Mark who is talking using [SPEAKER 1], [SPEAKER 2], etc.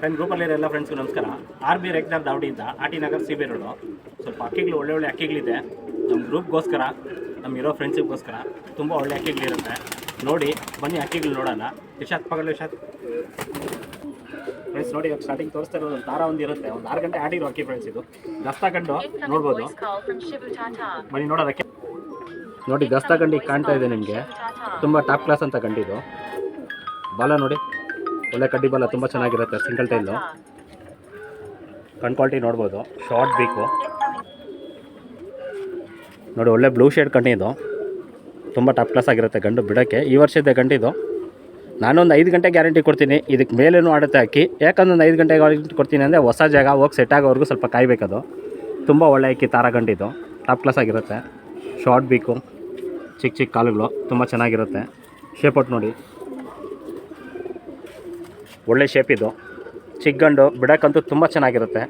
[SPEAKER 1] Friend ಗ್ರೂಪಲ್ಲಿರೋ ಎಲ್ಲ ಫ್ರೆಂಡ್ಸ್ಗೂ ನಮಸ್ಕಾರ. ಆರ್ ಬಿ ರೇಖಾರ್ ದಾವಡಿಯಿಂದ R T Nagar C B road. ಸ್ವಲ್ಪ ಅಕ್ಕಿಗಳು ಒಳ್ಳೆ ಅಕ್ಕಿಗಳಿದೆ. ನಮ್ಮ ಗ್ರೂಪ್ಗೋಸ್ಕರ, ನಮ್ಮ ಇರೋ ಫ್ರೆಂಡ್ಸಿಗೋಸ್ಕರ ತುಂಬ ಒಳ್ಳೆ ಅಕ್ಕಿಗಳಿರುತ್ತೆ. ನೋಡಿ ಬನ್ನಿ, ಅಕ್ಕಿಗಳು ನೋಡೋಣ. ವಿಶಾತ್ ಪಗಲು ವಿಶಾತ್ ಫ್ರೆಂಡ್ಸ್ ನೋಡಿ, ಇವಾಗ ಸ್ಟಾರ್ಟಿಂಗ್ ತೋರಿಸ್ತಾ ಇರೋದು ಒಂದು ತಾರ ಒಂದು ಇರುತ್ತೆ. ಒಂದು 6 ಗಂಟೆ ಆಡಿರೋ ಅಕ್ಕಿ ಫ್ರೆಂಡ್ಸ್. ಇದು ಗಸ್ತಾಕಂಡು ನೋಡ್ಬೋದು. ಬನ್ನಿ ನೋಡೋದಕ್ಕೆ. ನೋಡಿ ಗಸ್ತಾಕಂಡು ಈಗ ಕಾಣ್ತಾ ಇದೆ ನಿಮಗೆ. ತುಂಬ ಟಾಪ್ ಕ್ಲಾಸ್ ಅಂತ ಕಂಡಿದ್ದು. ಬಾಲ ನೋಡಿ, ಒಳ್ಳೆ ಕಡ್ಡಿ ಬಾಲ, ತುಂಬ ಚೆನ್ನಾಗಿರುತ್ತೆ. ಸಿಂಗಲ್ ಟೈಲು ಕಣ್ ಕ್ವಾಲಿಟಿ ನೋಡ್ಬೋದು. ಶಾರ್ಟ್ ಬೇಕು ನೋಡಿ, ಒಳ್ಳೆ ಬ್ಲೂ ಶೇಡ್ ಕಣ್ಣಿದು. ತುಂಬ ಟಾಪ್ ಕ್ಲಾಸ್ ಆಗಿರುತ್ತೆ ಗಂಡು ಬಿಡೋಕ್ಕೆ. ಈ ವರ್ಷದ ಗಂಡಿದು. ನಾನೊಂದು 5 ಗಂಟೆ ಗ್ಯಾರಂಟಿ ಕೊಡ್ತೀನಿ. ಇದಕ್ಕೆ ಮೇಲೇನೂ ಆಡುತ್ತೆ ಅಕ್ಕಿ. ಯಾಕಂದ್ರೆ ಒಂದು 5 ಗಂಟೆ ಗ್ಯಾರಂಟಿ ಕೊಡ್ತೀನಿ ಅಂದರೆ ಹೊಸ ಜಾಗ ಹೋಗಿ ಸೆಟ್ ಆಗೋವರೆಗೂ ಸ್ವಲ್ಪ ಕಾಯಬೇಕದು. ತುಂಬ ಒಳ್ಳೆ ಅಕ್ಕಿ, ತಾರ ಗಂಡಿದು. ಟಾಪ್ ಕ್ಲಾಸ್ ಆಗಿರುತ್ತೆ. ಶಾರ್ಟ್ ಬೇಕು, ಚಿಕ್ಕ ಚಿಕ್ಕ ಕಾಲುಗಳು, ತುಂಬ ಚೆನ್ನಾಗಿರುತ್ತೆ. ಶೇಪ್ ಔಟ್ ನೋಡಿ, ಒಳ್ಳೆ ಶೇಪ್ ಇದು. ಚಿಕ್ಕ ಗಂಡು ಬಿಡೋಕ್ಕಂತೂ ತುಂಬ ಚೆನ್ನಾಗಿರುತ್ತೆ.